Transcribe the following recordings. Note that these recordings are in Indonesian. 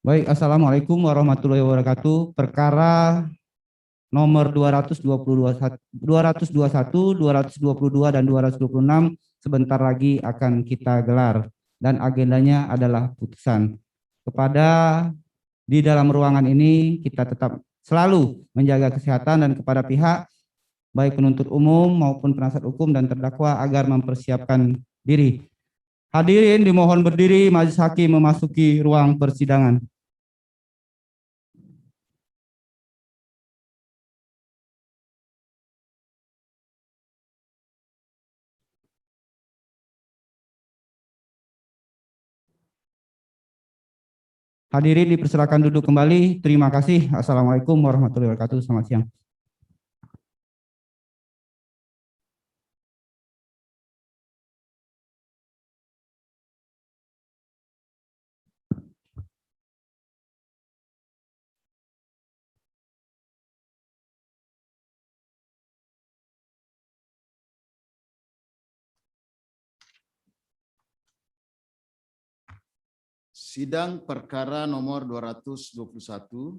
Baik, Assalamualaikum warahmatullahi wabarakatuh. Perkara nomor 221, 222, dan 226 sebentar lagi akan kita gelar. Dan agendanya adalah putusan. Di dalam ruangan ini kita tetap selalu menjaga kesehatan dan kepada pihak baik penuntut umum maupun penasihat hukum dan terdakwa agar mempersiapkan diri. Hadirin dimohon berdiri, majelis hakim memasuki ruang persidangan. Hadirin dipersilakan duduk kembali. Terima kasih. Assalamualaikum warahmatullahi wabarakatuh. Selamat siang. Sidang perkara nomor 221.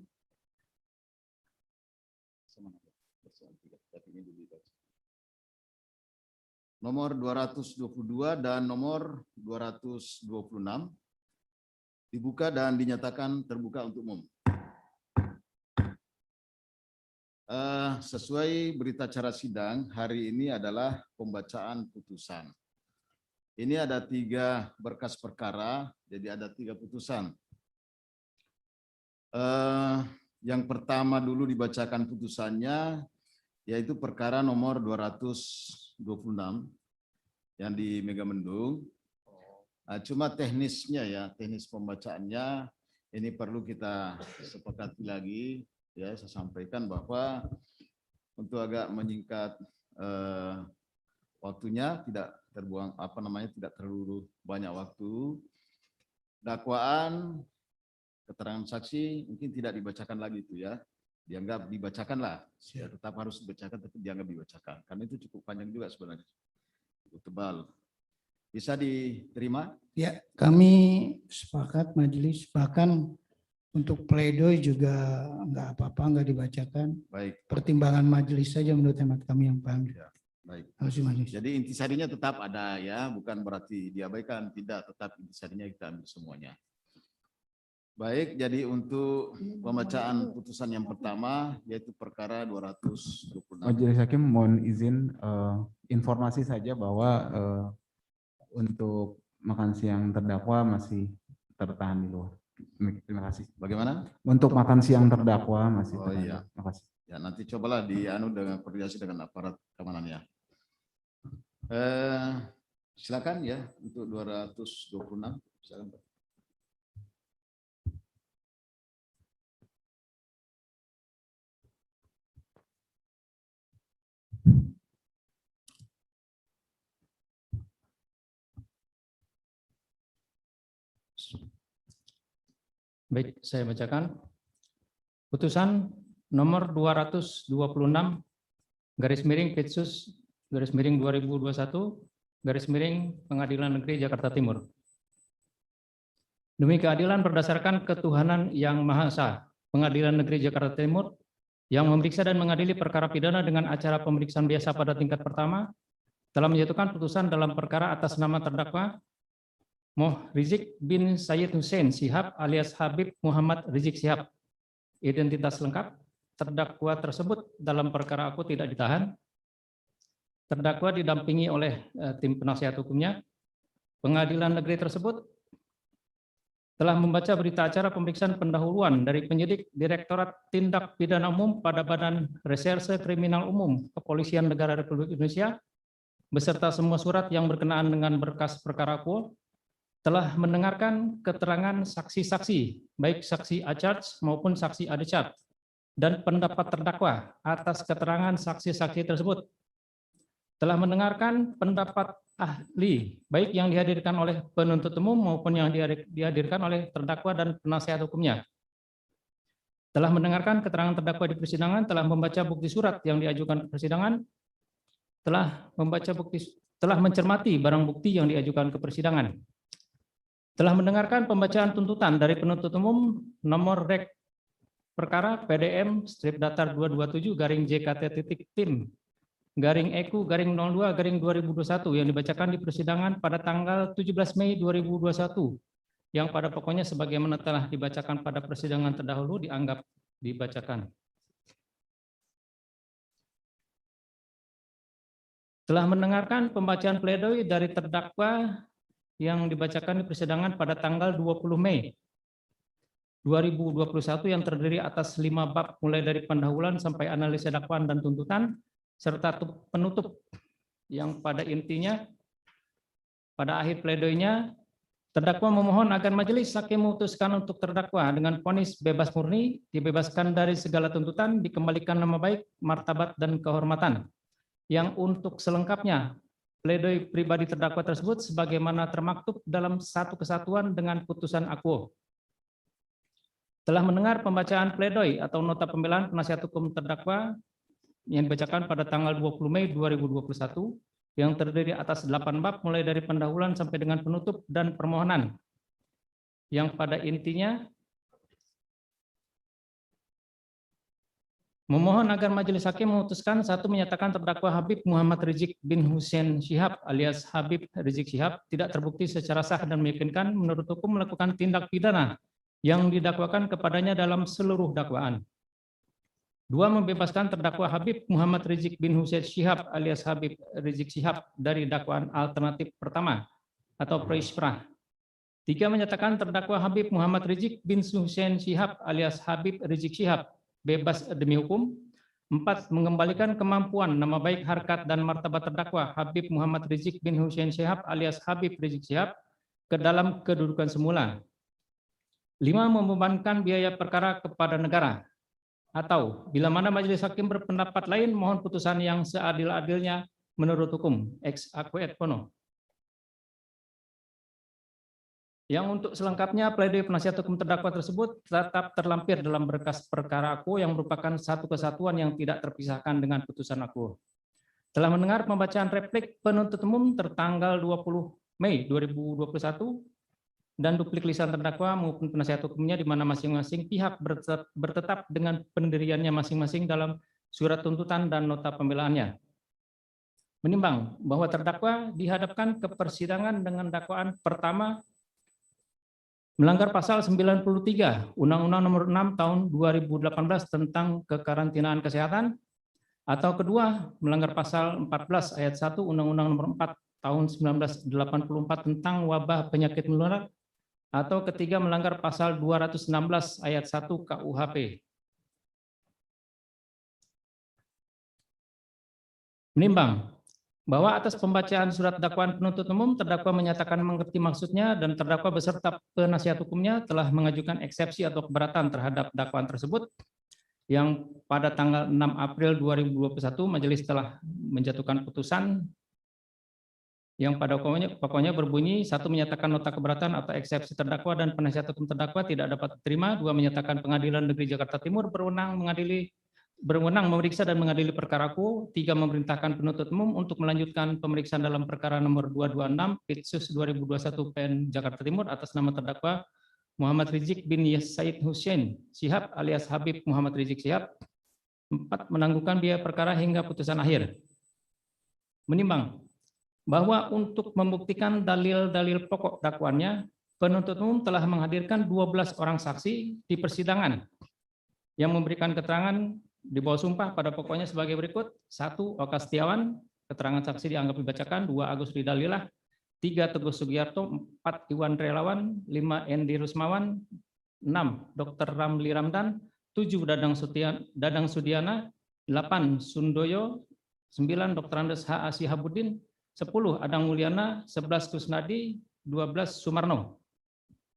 Nomor 222 dan nomor 226 dibuka dan dinyatakan terbuka untuk umum. Sesuai berita acara sidang, hari ini adalah pembacaan putusan. Ini ada 3 berkas perkara, jadi ada 3 putusan. Yang pertama dulu dibacakan putusannya, yaitu perkara nomor 226 yang di Megamendung. Cuma teknisnya ya, teknis pembacaannya ini perlu kita sepakati lagi. Ya, saya sampaikan bahwa untuk agak menyingkat waktunya, tidak terbuang tidak terlalu banyak waktu. Dakwaan, keterangan saksi mungkin tidak dibacakan lagi itu ya. Dianggap dibacakan lah, ya, tetap harus dibacakan tapi dianggap dibacakan karena itu cukup panjang juga sebenarnya, cukup tebal. Bisa diterima? Ya, kami sepakat majelis, bahkan untuk pledoi juga nggak apa-apa, nggak dibacakan. Baik. Pertimbangan majelis saja menurut hemat kami yang paling. Ya, baik. Majelis. Jadi intisarinya tetap ada ya, bukan berarti diabaikan, tidak, tetap intisarinya kita ambil semuanya. Baik, jadi untuk pembacaan putusan yang pertama yaitu perkara 226. Majelis Hakim mohon izin informasi saja bahwa untuk makan siang terdakwa masih tertahan di luar. Terima kasih. Bagaimana? Untuk makan siang terdakwa masih tertahan. Iya. Terima kasih. Ya, nanti cobalah dengan koordinasi dengan aparat keamanannya. Silakan ya untuk 226. Silakan, Pak. Baik, saya bacakan. Putusan nomor 226 garis miring Petsus garis miring 2021 garis miring Pengadilan Negeri Jakarta Timur. Demi keadilan berdasarkan ketuhanan yang Maha Esa, Pengadilan Negeri Jakarta Timur yang memeriksa dan mengadili perkara pidana dengan acara pemeriksaan biasa pada tingkat pertama telah menjatuhkan putusan dalam perkara atas nama terdakwa Moh Rizik bin Sayyid Hussein Shihab alias Habib Muhammad Rizik Shihab. Identitas lengkap, terdakwa tersebut dalam perkara aku tidak ditahan. Terdakwa didampingi oleh tim penasihat hukumnya. Pengadilan negeri tersebut telah membaca berita acara pemeriksaan pendahuluan dari penyidik Direktorat Tindak Pidana Umum pada Badan Reserse Kriminal Umum Kepolisian Negara Republik Indonesia beserta semua surat yang berkenaan dengan berkas perkara aku, telah mendengarkan keterangan saksi-saksi, baik saksi A-charge maupun saksi A-discharge, dan pendapat terdakwa atas keterangan saksi-saksi tersebut. Telah mendengarkan pendapat ahli, baik yang dihadirkan oleh penuntut umum maupun yang dihadirkan oleh terdakwa dan penasihat hukumnya. Telah mendengarkan keterangan terdakwa di persidangan, telah membaca bukti surat yang diajukan ke persidangan, telah mencermati barang bukti yang diajukan ke persidangan. Telah mendengarkan pembacaan tuntutan dari penuntut umum nomor rek perkara PDM strip datar 227 garing JKT titik tim garing EKU garing 02 garing 2021 yang dibacakan di persidangan pada tanggal 17 Mei 2021 yang pada pokoknya sebagaimana telah dibacakan pada persidangan terdahulu dianggap dibacakan. Telah mendengarkan pembacaan pledoi dari terdakwa yang dibacakan di persidangan pada tanggal 20 Mei 2021 yang terdiri atas 5 bab mulai dari pendahuluan sampai analisa dakwaan dan tuntutan serta penutup yang pada intinya pada akhir pledoinya terdakwa memohon agar majelis hakim memutuskan untuk terdakwa dengan vonis bebas murni, dibebaskan dari segala tuntutan, dikembalikan nama baik, martabat dan kehormatan. Yang untuk selengkapnya pledoi pribadi terdakwa tersebut sebagaimana termaktub dalam satu kesatuan dengan putusan akuo. Telah mendengar pembacaan pledoi atau nota pembelaan penasihat hukum terdakwa yang dibacakan pada tanggal 20 Mei 2021 yang terdiri atas 8 bab mulai dari pendahuluan sampai dengan penutup dan permohonan. Yang pada intinya memohon agar majelis hakim memutuskan satu menyatakan terdakwa Habib Muhammad Rizik bin Hussein Syihab alias Habib Rizik Syihab tidak terbukti secara sah dan meyakinkan menurut hukum melakukan tindak pidana yang didakwakan kepadanya dalam seluruh dakwaan. 2. Membebaskan terdakwa Habib Muhammad Rizik bin Hussein Syihab alias Habib Rizik Syihab dari dakwaan alternatif pertama atau pre-isprah. 3. Menyatakan terdakwa Habib Muhammad Rizik bin Hussein Syihab alias Habib Rizik Syihab bebas demi hukum. 4. Mengembalikan kemampuan, nama baik, harkat, dan martabat terdakwa Habib Muhammad Rizik bin Hussein Syihab alias Habib Rizik Syihab ke dalam kedudukan semula. 5. Membebankan biaya perkara kepada negara. Atau bila mana majelis hakim berpendapat lain, mohon putusan yang seadil-adilnya menurut hukum. Ex aequo et bono. Yang untuk selengkapnya, pledoi penasihat hukum terdakwa tersebut tetap terlampir dalam berkas perkara akuo yang merupakan satu kesatuan yang tidak terpisahkan dengan putusan akuo. Telah mendengar pembacaan replik penuntut umum tertanggal 20 Mei 2021 dan duplik lisan terdakwa maupun penasihat hukumnya di mana masing-masing pihak bertetap dengan pendiriannya masing-masing dalam surat tuntutan dan nota pembelaannya. Menimbang bahwa terdakwa dihadapkan ke persidangan dengan dakwaan pertama melanggar pasal 93 Undang-Undang Nomor 6 Tahun 2018 tentang kekarantinaan kesehatan, atau kedua melanggar pasal 14 ayat 1 Undang-Undang Nomor 4 Tahun 1984 tentang wabah penyakit menular, atau ketiga melanggar pasal 216 ayat 1 KUHP. Menimbang bahwa atas pembacaan surat dakwaan penuntut umum, terdakwa menyatakan mengerti maksudnya dan terdakwa beserta penasihat hukumnya telah mengajukan eksepsi atau keberatan terhadap dakwaan tersebut yang pada tanggal 6 April 2021 majelis telah menjatuhkan putusan yang pada pokoknya berbunyi: 1. Menyatakan nota keberatan atau eksepsi terdakwa dan penasihat hukum terdakwa tidak dapat diterima. 2. Menyatakan Pengadilan Negeri Jakarta Timur berwenang memeriksa dan mengadili perkara akuo. 3. Memerintahkan penuntut umum untuk melanjutkan pemeriksaan dalam perkara nomor 226 Pitsus 2021 PN Jakarta Timur atas nama terdakwa Muhammad Rizik bin Said Hussein Syihab alias Habib Muhammad Rizik Syihab. 4. Menangguhkan biaya perkara hingga putusan akhir. Menimbang bahwa untuk membuktikan dalil-dalil pokok dakwaannya, penuntut umum telah menghadirkan 12 orang saksi di persidangan yang memberikan keterangan di bawah sumpah pada pokoknya sebagai berikut. 1. Oka Setiawan, keterangan saksi dianggap dibacakan. 2. Agus Ridalilah. 3. Teguh Sugiyarto. 4. Iwan Relawan. 5. Endi Rusmawan. 6. Dr. Ramli Ramdan. 7. Dadang Sudiana. 8. Sundoyo. 9. Dr. Andes H.A. Sihabuddin. 10. Adang Mulyana, 11. Kusnadi, 12. Sumarno.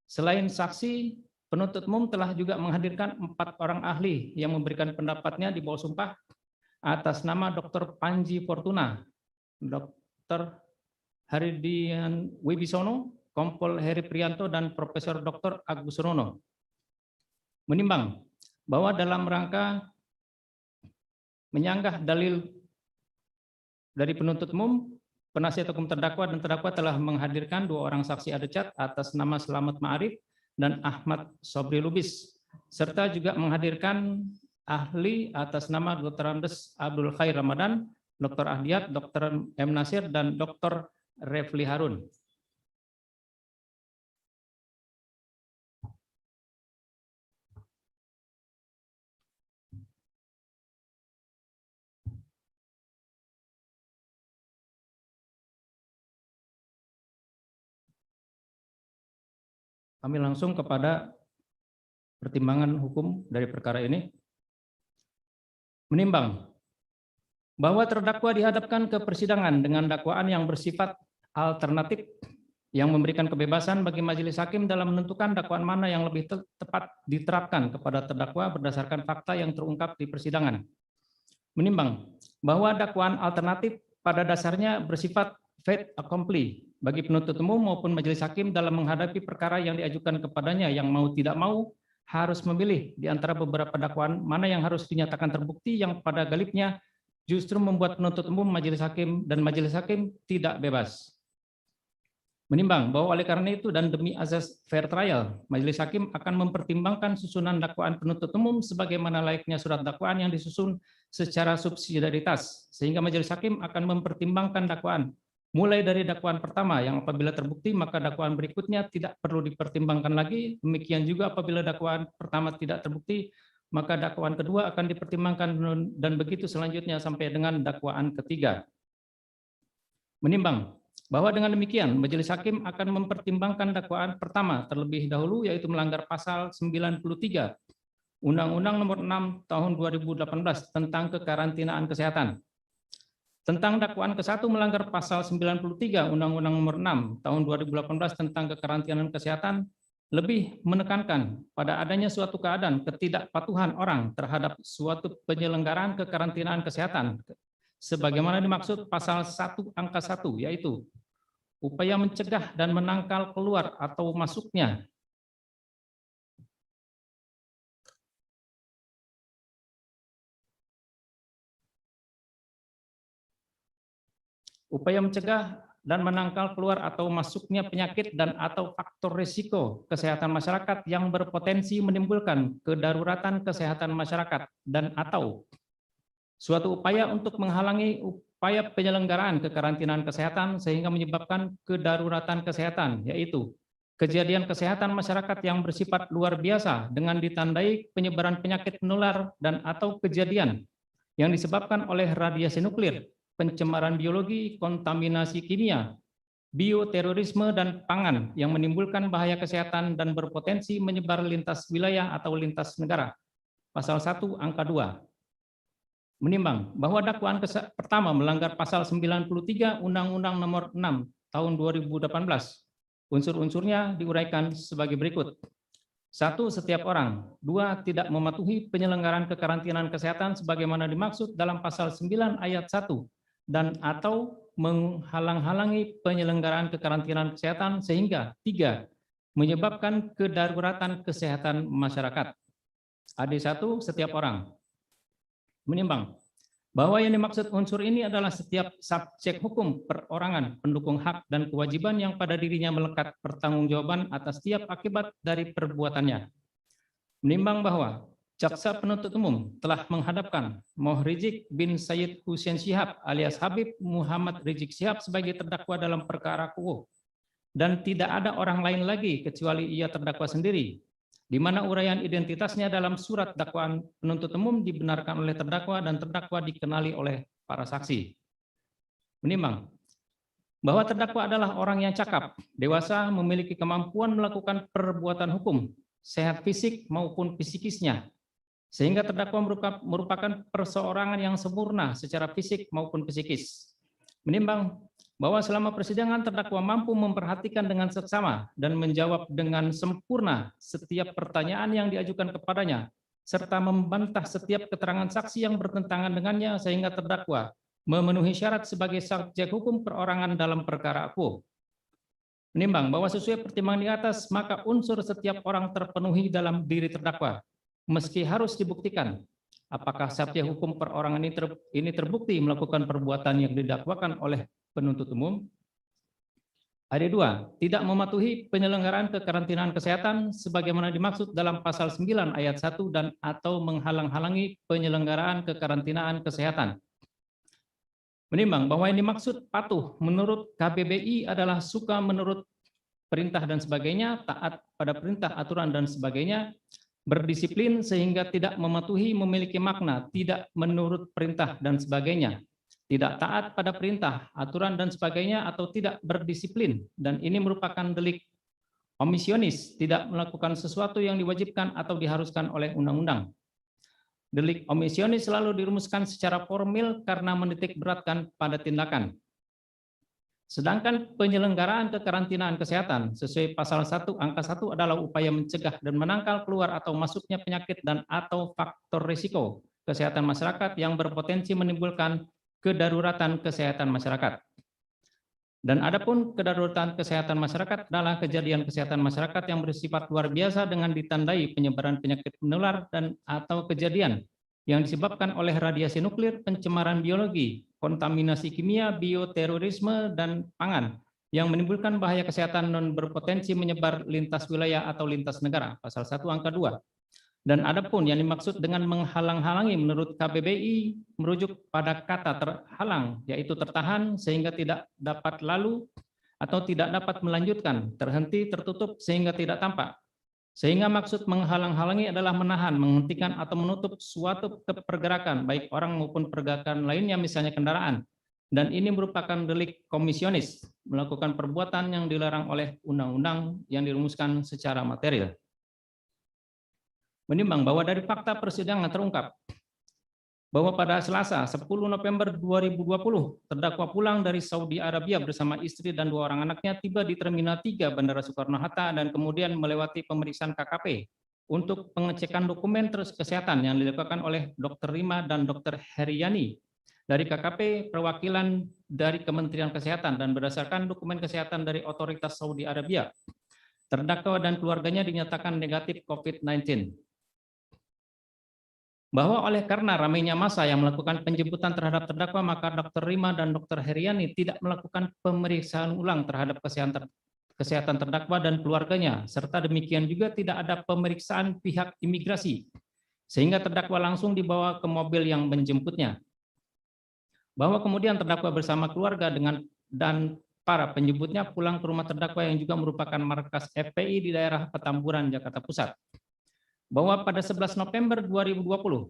Selain saksi, penuntut umum telah juga menghadirkan 4 orang ahli yang memberikan pendapatnya di bawah sumpah atas nama Dr. Panji Fortuna, Dr. Haridian Wibisono, Kompol Heri Prianto, dan Profesor Dr. Agus Rono. Menimbang bahwa dalam rangka menyanggah dalil dari penuntut umum, penasihat hukum terdakwa dan terdakwa telah menghadirkan 2 orang saksi adecat atas nama Selamat Ma'arif dan Ahmad Sobri Lubis, serta juga menghadirkan ahli atas nama Dr. Andes Abdul Khair Ramadan, Dr. Ahdiat, Dr. M. Nasir, dan Dr. Refli Harun. Kami langsung kepada pertimbangan hukum dari perkara ini. Menimbang bahwa terdakwa dihadapkan ke persidangan dengan dakwaan yang bersifat alternatif yang memberikan kebebasan bagi majelis hakim dalam menentukan dakwaan mana yang lebih tepat diterapkan kepada terdakwa berdasarkan fakta yang terungkap di persidangan. Menimbang bahwa dakwaan alternatif pada dasarnya bersifat fait accompli bagi penuntut umum maupun majelis hakim dalam menghadapi perkara yang diajukan kepadanya, yang mau tidak mau harus memilih di antara beberapa dakwaan mana yang harus dinyatakan terbukti, yang pada galibnya justru membuat penuntut umum, majelis hakim, dan majelis hakim tidak bebas. Menimbang bahwa oleh karena itu dan demi azas fair trial, majelis hakim akan mempertimbangkan susunan dakwaan penuntut umum sebagaimana layaknya surat dakwaan yang disusun secara subsidiaritas, sehingga majelis hakim akan mempertimbangkan dakwaan mulai dari dakwaan pertama yang apabila terbukti maka dakwaan berikutnya tidak perlu dipertimbangkan lagi. Demikian juga apabila dakwaan pertama tidak terbukti maka dakwaan kedua akan dipertimbangkan, dan begitu selanjutnya sampai dengan dakwaan ketiga. Menimbang bahwa dengan demikian majelis hakim akan mempertimbangkan dakwaan pertama terlebih dahulu, yaitu melanggar pasal 93 Undang-Undang Nomor 6 Tahun 2018 tentang kekarantinaan kesehatan. Tentang dakwaan ke-1 melanggar pasal 93 Undang-Undang Nomor 6 Tahun 2018 tentang kekarantinaan kesehatan, lebih menekankan pada adanya suatu keadaan ketidakpatuhan orang terhadap suatu penyelenggaraan kekarantinaan kesehatan sebagaimana dimaksud pasal 1 angka 1, yaitu upaya mencegah dan menangkal keluar atau masuknya dan menangkal keluar atau masuknya penyakit dan atau faktor risiko kesehatan masyarakat yang berpotensi menimbulkan kedaruratan kesehatan masyarakat, dan atau suatu upaya untuk menghalangi upaya penyelenggaraan kekarantinaan kesehatan sehingga menyebabkan kedaruratan kesehatan, yaitu kejadian kesehatan masyarakat yang bersifat luar biasa dengan ditandai penyebaran penyakit menular dan atau kejadian yang disebabkan oleh radiasi nuklir, pencemaran biologi, kontaminasi kimia, bioterorisme, dan pangan yang menimbulkan bahaya kesehatan dan berpotensi menyebar lintas wilayah atau lintas negara. Pasal 1 angka 2. Menimbang bahwa dakwaan pertama melanggar pasal 93 Undang-Undang Nomor 6 Tahun 2018. Unsur-unsurnya diuraikan sebagai berikut. 1. Setiap orang. 2. Tidak mematuhi penyelenggaraan kekarantinaan kesehatan sebagaimana dimaksud dalam pasal 9 ayat 1 dan atau menghalang-halangi penyelenggaraan kekarantinaan kesehatan sehingga 3. Menyebabkan kedaruratan kesehatan masyarakat. AD1. Setiap orang. Menimbang bahwa yang dimaksud unsur ini adalah setiap subjek hukum perorangan, pendukung hak dan kewajiban yang pada dirinya melekat pertanggungjawaban atas setiap akibat dari perbuatannya. Menimbang bahwa jaksa penuntut umum telah menghadapkan Moh Rizik bin Sayyid Hussein Syihab alias Habib Muhammad Rizik Syihab sebagai terdakwa dalam perkara Kuo, dan tidak ada orang lain lagi kecuali ia terdakwa sendiri, di mana uraian identitasnya dalam surat dakwaan penuntut umum dibenarkan oleh terdakwa dan terdakwa dikenali oleh para saksi. Menimbang bahwa terdakwa adalah orang yang cakap, dewasa, memiliki kemampuan melakukan perbuatan hukum, sehat fisik maupun psikisnya, sehingga terdakwa merupakan perseorangan yang sempurna secara fisik maupun psikis. Menimbang bahwa selama persidangan terdakwa mampu memperhatikan dengan seksama dan menjawab dengan sempurna setiap pertanyaan yang diajukan kepadanya, serta membantah setiap keterangan saksi yang bertentangan dengannya sehingga terdakwa memenuhi syarat sebagai subjek hukum perorangan dalam perkara Kuo. Menimbang bahwa sesuai pertimbangan di atas, maka unsur setiap orang terpenuhi dalam diri terdakwa, meski harus dibuktikan apakah subjek hukum perorangan ini terbukti melakukan perbuatan yang didakwakan oleh penuntut umum. Ada 2, tidak mematuhi penyelenggaraan kekarantinaan kesehatan sebagaimana dimaksud dalam pasal 9 ayat 1 dan atau menghalang-halangi penyelenggaraan kekarantinaan kesehatan. Menimbang bahwa yang dimaksud patuh menurut KBBI adalah suka menurut perintah dan sebagainya, taat pada perintah, aturan dan sebagainya, berdisiplin sehingga tidak mematuhi memiliki makna tidak menurut perintah dan sebagainya, tidak taat pada perintah, aturan dan sebagainya, atau tidak berdisiplin, dan ini merupakan delik omisionis, tidak melakukan sesuatu yang diwajibkan atau diharuskan oleh undang-undang. Delik omisionis selalu dirumuskan secara formil karena menitik beratkan pada tindakan. Sedangkan penyelenggaraan kekarantinaan kesehatan sesuai pasal 1 angka 1 adalah upaya mencegah dan menangkal keluar atau masuknya penyakit dan atau faktor risiko kesehatan masyarakat yang berpotensi menimbulkan kedaruratan kesehatan masyarakat. Dan adapun kedaruratan kesehatan masyarakat adalah kejadian kesehatan masyarakat yang bersifat luar biasa dengan ditandai penyebaran penyakit menular dan atau kejadian yang disebabkan oleh radiasi nuklir, pencemaran biologi, kontaminasi kimia, bioterorisme, dan pangan yang menimbulkan bahaya kesehatan non berpotensi menyebar lintas wilayah atau lintas negara, pasal 1 angka 2. Dan adapun yang dimaksud dengan menghalang-halangi menurut KBBI merujuk pada kata terhalang, yaitu tertahan sehingga tidak dapat lalu atau tidak dapat melanjutkan, terhenti, tertutup sehingga tidak tampak. Sehingga maksud menghalang-halangi adalah menahan, menghentikan atau menutup suatu pergerakan baik orang maupun pergerakan lainnya misalnya kendaraan. Dan ini merupakan delik komisionis, melakukan perbuatan yang dilarang oleh undang-undang yang dirumuskan secara material. Menimbang bahwa dari fakta persidangan terungkap bahwa pada Selasa 10 November 2020 terdakwa pulang dari Saudi Arabia bersama istri dan 2 orang anaknya tiba di Terminal 3 Bandara Soekarno-Hatta dan kemudian melewati pemeriksaan KKP untuk pengecekan dokumen kesehatan yang dilakukan oleh Dr. Rima dan Dr. Heriani dari KKP perwakilan dari Kementerian Kesehatan dan berdasarkan dokumen kesehatan dari otoritas Saudi Arabia. Terdakwa dan keluarganya dinyatakan negatif COVID-19. Bahwa oleh karena ramainya massa yang melakukan penjemputan terhadap terdakwa, maka Dr. Rima dan Dr. Heriani tidak melakukan pemeriksaan ulang terhadap kesehatan terdakwa dan keluarganya, serta demikian juga tidak ada pemeriksaan pihak imigrasi, sehingga terdakwa langsung dibawa ke mobil yang menjemputnya. Bahwa kemudian terdakwa bersama keluarga dan para penjemputnya pulang ke rumah terdakwa yang juga merupakan markas FPI di daerah Petamburan, Jakarta Pusat. Bahwa pada 11 November 2020,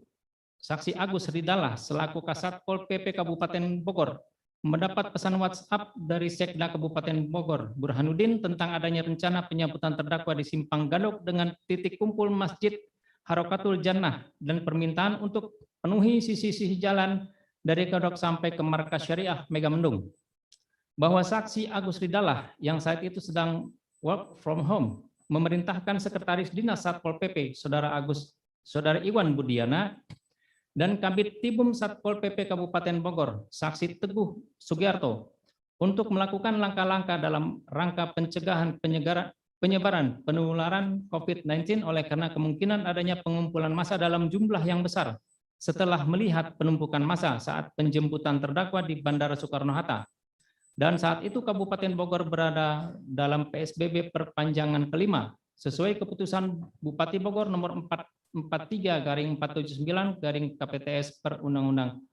Saksi Agus Ridallah selaku Kasatpol PP Kabupaten Bogor mendapat pesan WhatsApp dari Sekda Kabupaten Bogor, Burhanuddin, tentang adanya rencana penyambutan terdakwa di Simpang Gadok dengan titik kumpul Masjid Harokatul Jannah dan permintaan untuk penuhi sisi-sisi jalan dari Gadok sampai ke markas Syariah Megamendung. Bahwa Saksi Agus Ridallah yang saat itu sedang work from home memerintahkan Sekretaris Dinas Satpol PP, Saudara Iwan Budiana, dan Kabid Tibum Satpol PP Kabupaten Bogor, Saksi Teguh Sugiarto, untuk melakukan langkah-langkah dalam rangka pencegahan penyebaran penularan COVID-19 oleh karena kemungkinan adanya pengumpulan massa dalam jumlah yang besar setelah melihat penumpukan massa saat penjemputan terdakwa di Bandara Soekarno-Hatta. Dan saat itu Kabupaten Bogor berada dalam PSBB perpanjangan kelima sesuai keputusan Bupati Bogor nomor 443/479/KPTS per Undang-Undang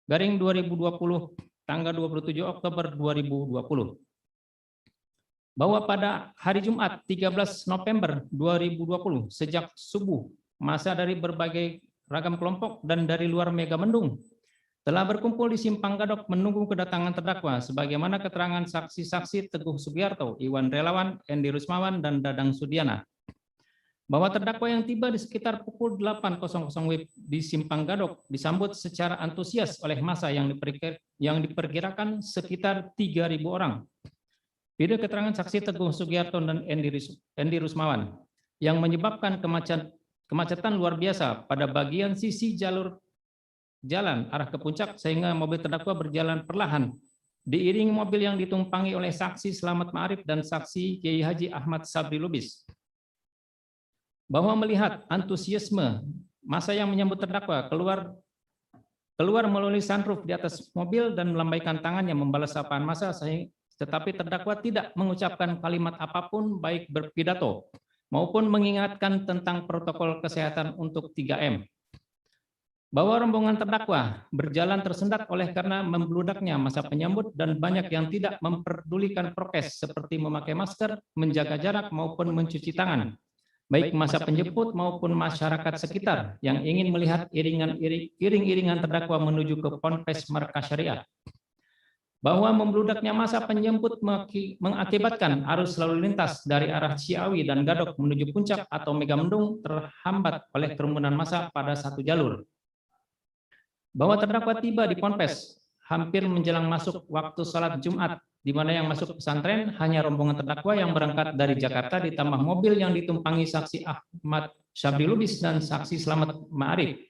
/2020 tanggal 27 Oktober 2020. Bahwa pada hari Jumat 13 November 2020 sejak subuh massa dari berbagai ragam kelompok dan dari luar Megamendung telah berkumpul di Simpang Gadok menunggu kedatangan terdakwa sebagaimana keterangan saksi-saksi Teguh Sugiarto, Iwan Relawan, Endi Rusmawan, dan Dadang Sudiana. Bahwa terdakwa yang tiba di sekitar pukul 8.00 WIB di Simpang Gadok disambut secara antusias oleh massa yang diperkirakan sekitar 3.000 orang. Video keterangan saksi Teguh Sugiarto dan Endi Rusmawan yang menyebabkan kemacetan luar biasa pada bagian sisi jalur jalan arah ke puncak sehingga mobil terdakwa berjalan perlahan diiringi mobil yang ditumpangi oleh saksi Slamet Ma'arif dan saksi Kiai Haji Ahmad Sabri Lubis. Bahwa melihat antusiasme massa yang menyambut terdakwa keluar keluar melalui sunroof di atas mobil dan melambaikan tangannya membalas sapaan massa, tetapi terdakwa tidak mengucapkan kalimat apapun baik berpidato maupun mengingatkan tentang protokol kesehatan untuk 3M. Bahwa rombongan terdakwa berjalan tersendat oleh karena membludaknya masa penyambut dan banyak yang tidak memperdulikan prokes seperti memakai masker, menjaga jarak maupun mencuci tangan, baik masa penjemput maupun masyarakat sekitar yang ingin melihat iring-iringan terdakwa menuju ke Ponpes Markas Syariah. Bahwa membludaknya masa penjemput mengakibatkan arus lalu lintas dari arah Ciawi dan Gadok menuju Puncak atau Megamendung terhambat oleh kerumunan massa pada satu jalur. Bahwa terdakwa tiba di Ponpes hampir menjelang masuk waktu salat Jumat, di mana yang masuk pesantren hanya rombongan terdakwa yang berangkat dari Jakarta ditambah mobil yang ditumpangi saksi Ahmad Syabri Lubis dan saksi Slamet Ma'arif.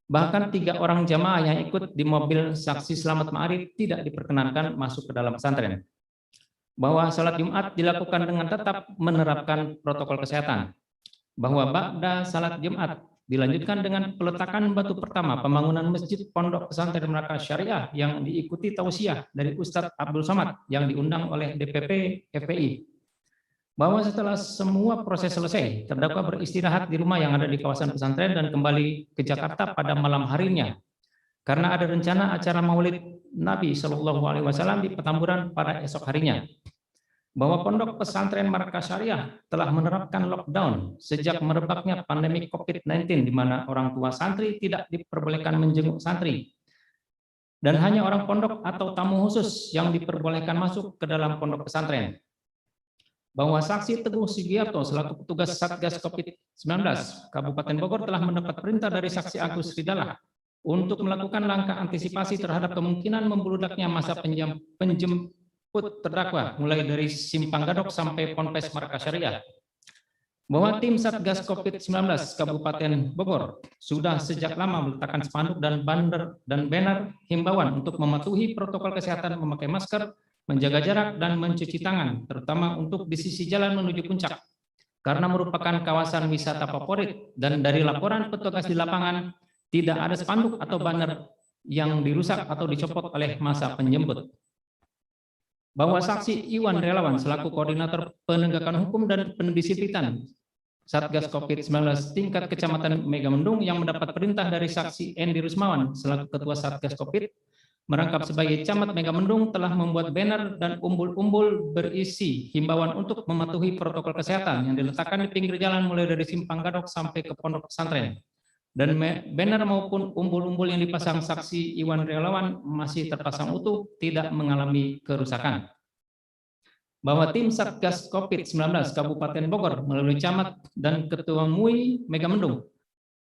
Bahkan 3 orang jamaah yang ikut di mobil saksi Slamet Ma'arif tidak diperkenankan masuk ke dalam pesantren. Bahwa salat Jumat dilakukan dengan tetap menerapkan protokol kesehatan. Bahwa ba'da salat Jumat dilanjutkan dengan peletakan batu pertama pembangunan Masjid Pondok Pesantren Markas Syariah yang diikuti tausiah dari Ustadz Abdul Somad yang diundang oleh DPP FPI. Bahwa setelah semua proses selesai, terdakwa beristirahat di rumah yang ada di kawasan pesantren dan kembali ke Jakarta pada malam harinya. Karena ada rencana acara Maulid Nabi Shallallahu Alaihi Wasallam di Petamburan pada esok harinya. Bahwa Pondok Pesantren Markas Syariah telah menerapkan lockdown sejak merebaknya pandemi COVID-19 di mana orang tua santri tidak diperbolehkan menjenguk santri. Dan hanya orang pondok atau tamu khusus yang diperbolehkan masuk ke dalam pondok pesantren. Bahwa saksi Teguh Sugiarto selaku petugas Satgas COVID-19 Kabupaten Bogor telah mendapat perintah dari saksi Agus Ridalah untuk melakukan langkah antisipasi terhadap kemungkinan membludaknya masa penjemput terdakwa mulai dari Simpang Gadok sampai Ponpes Markas Syariah. Bahwa tim Satgas COVID-19 Kabupaten Bogor sudah sejak lama meletakkan spanduk dan banner himbauan untuk mematuhi protokol kesehatan, memakai masker, menjaga jarak dan mencuci tangan, terutama untuk di sisi jalan menuju Puncak. Karena merupakan kawasan wisata favorit dan dari laporan petugas di lapangan tidak ada spanduk atau banner yang dirusak atau dicopot oleh masa penjemput. Bahwa saksi Iwan Relawan selaku koordinator penegakan hukum dan pendisiplinan Satgas COVID-19 tingkat Kecamatan Megamendung yang mendapat perintah dari saksi Endi Rusmawan selaku ketua Satgas COVID merangkap sebagai camat Megamendung telah membuat banner dan umbul-umbul berisi himbauan untuk mematuhi protokol kesehatan yang diletakkan di pinggir jalan mulai dari Simpang Gadok sampai ke Pondok Pesantren. Dan banner maupun umbul-umbul yang dipasang saksi Iwan Relawan masih terpasang utuh, tidak mengalami kerusakan. Bahwa tim Satgas COVID-19 Kabupaten Bogor melalui camat dan ketua MUI Megamendung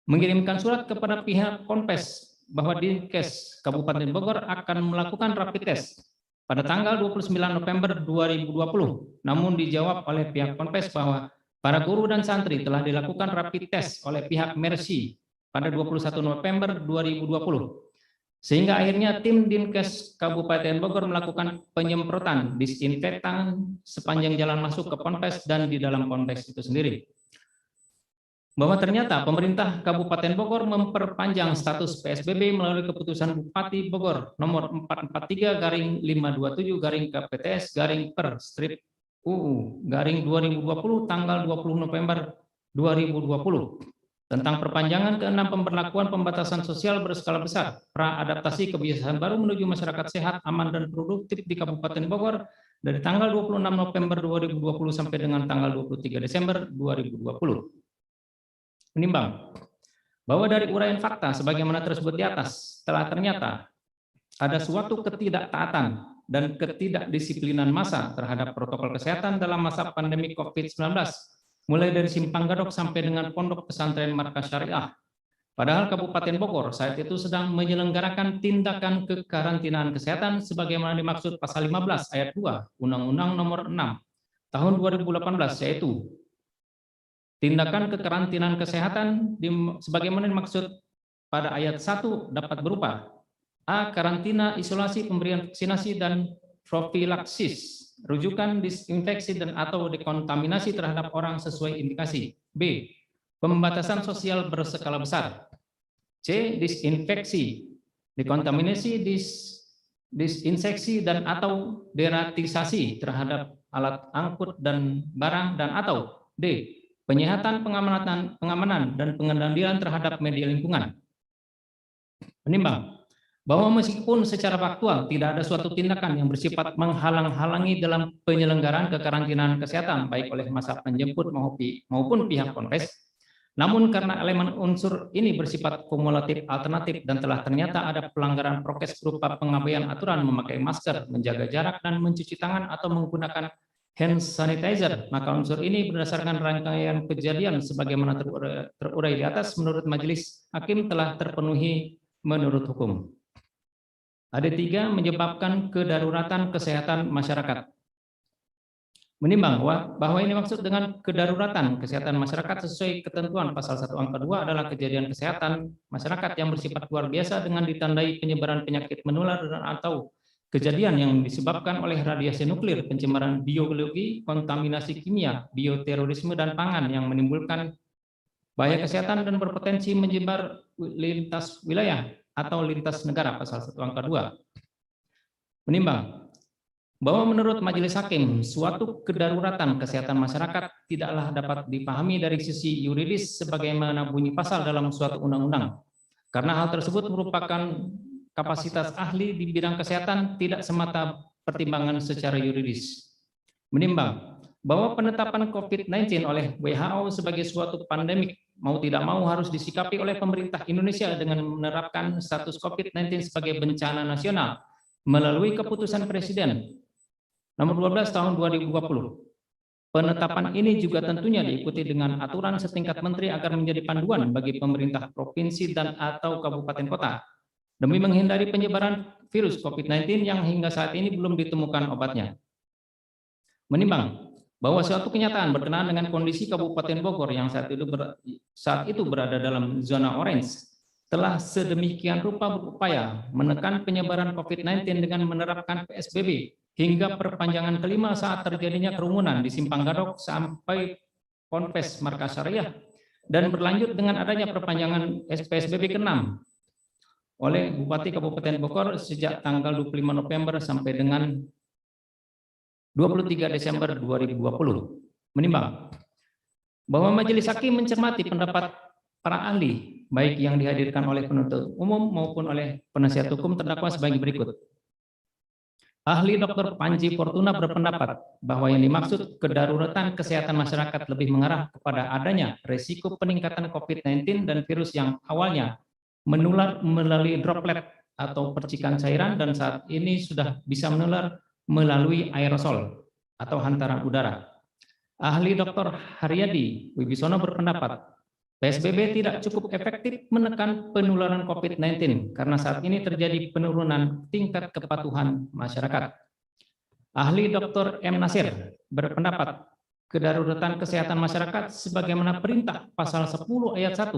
mengirimkan surat kepada pihak Ponpes bahwa Dinkes Kabupaten Bogor akan melakukan rapid test pada tanggal 29 November 2020. Namun dijawab oleh pihak Ponpes bahwa para guru dan santri telah dilakukan rapid test oleh pihak Mercy pada 21 November 2020. Sehingga akhirnya tim Dinkes Kabupaten Bogor melakukan penyemprotan disinfektan sepanjang jalan masuk ke Ponpes dan di dalam Ponpes itu sendiri. Bahwa ternyata pemerintah Kabupaten Bogor memperpanjang status PSBB melalui keputusan Bupati Bogor nomor 443/527/KPTS/per/UU/2020 tanggal 20 November 2020 tentang perpanjangan ke-6 pemberlakuan pembatasan sosial berskala besar pra-adaptasi kebiasaan baru menuju masyarakat sehat, aman dan produktif di Kabupaten Bogor dari tanggal 26 November 2020 sampai dengan tanggal 23 Desember 2020. Menimbang bahwa dari uraian fakta sebagaimana tersebut di atas telah ternyata ada suatu ketidaktaatan dan ketidakdisiplinan massa terhadap protokol kesehatan dalam masa pandemi COVID-19 mulai dari Simpang Gadok sampai dengan Pondok Pesantren Markas Syariah. Padahal Kabupaten Bogor saat itu sedang menyelenggarakan tindakan kekarantinaan kesehatan sebagaimana dimaksud pasal 15 ayat 2 Undang-Undang Nomor 6 Tahun 2018, yaitu tindakan kekarantinaan kesehatan sebagaimana dimaksud pada ayat 1 dapat berupa A. Karantina, isolasi, pemberian vaksinasi dan profilaksis, rujukan disinfeksi dan atau dekontaminasi terhadap orang sesuai indikasi. B. Pembatasan sosial berskala besar. C. Disinfeksi, dekontaminasi, disinfeksi dan atau deratisasi terhadap alat angkut dan barang, dan atau D. Penyihatan, pengamanan dan pengendalian terhadap media lingkungan. Menimbang bahwa meskipun secara faktual tidak ada suatu tindakan yang bersifat menghalang-halangi dalam penyelenggaraan kekarantinaan kesehatan baik oleh masa penjemput maupun pihak ponpes, namun karena elemen unsur ini bersifat kumulatif alternatif dan telah ternyata ada pelanggaran prokes berupa pengabaian aturan memakai masker, menjaga jarak, dan mencuci tangan atau menggunakan hand sanitizer, maka unsur ini berdasarkan rangkaian kejadian sebagaimana terurai di atas menurut majelis hakim telah terpenuhi menurut hukum. AD3 menyebabkan kedaruratan kesehatan masyarakat. Menimbang bahwa ini maksud dengan kedaruratan kesehatan masyarakat sesuai ketentuan pasal 1 angka 2 adalah kejadian kesehatan masyarakat yang bersifat luar biasa dengan ditandai penyebaran penyakit menular dan atau kejadian yang disebabkan oleh radiasi nuklir, pencemaran biologi, kontaminasi kimia, bioterorisme, dan pangan yang menimbulkan bahaya kesehatan dan berpotensi menyebar lintas wilayah atau lintas negara pasal 1 angka 2. Menimbang bahwa menurut majelis hakim suatu kedaruratan kesehatan masyarakat tidaklah dapat dipahami dari sisi yuridis sebagaimana bunyi pasal dalam suatu undang-undang, karena hal tersebut merupakan kapasitas ahli di bidang kesehatan, tidak semata pertimbangan secara yuridis. Menimbang bahwa penetapan COVID-19 oleh WHO sebagai suatu pandemik mau tidak mau harus disikapi oleh pemerintah Indonesia dengan menerapkan status COVID-19 sebagai bencana nasional melalui keputusan Presiden nomor 12 tahun 2020. Penetapan ini juga tentunya diikuti dengan aturan setingkat menteri agar menjadi panduan bagi pemerintah provinsi dan atau kabupaten kota demi menghindari penyebaran virus COVID-19 yang hingga saat ini belum ditemukan obatnya. Menimbang bahwa suatu kenyataan berkenaan dengan kondisi Kabupaten Bogor yang saat itu berada dalam zona orange telah sedemikian rupa berupaya menekan penyebaran COVID-19 dengan menerapkan PSBB hingga perpanjangan kelima saat terjadinya kerumunan di Simpang Gadok sampai Ponpes Markas Syariah, dan berlanjut dengan adanya perpanjangan PSBB ke-6 oleh Bupati Kabupaten Bogor sejak tanggal 25 November sampai dengan 23 Desember 2020. Menimbang bahwa majelis hakim mencermati pendapat para ahli, baik yang dihadirkan oleh penuntut umum maupun oleh penasihat hukum terdakwa sebagai berikut. Ahli Dr. Panji Fortuna berpendapat bahwa yang dimaksud kedaruratan kesehatan masyarakat lebih mengarah kepada adanya resiko peningkatan COVID-19 dan virus yang awalnya menular melalui droplet atau percikan cairan dan saat ini sudah bisa menular melalui aerosol atau hantaran udara. Ahli Dr. Haryadi Wibisono berpendapat PSBB tidak cukup efektif menekan penularan COVID-19 karena saat ini terjadi penurunan tingkat kepatuhan masyarakat. Ahli Dr. M. Nasir berpendapat kedaruratan kesehatan masyarakat sebagaimana perintah pasal 10 ayat 1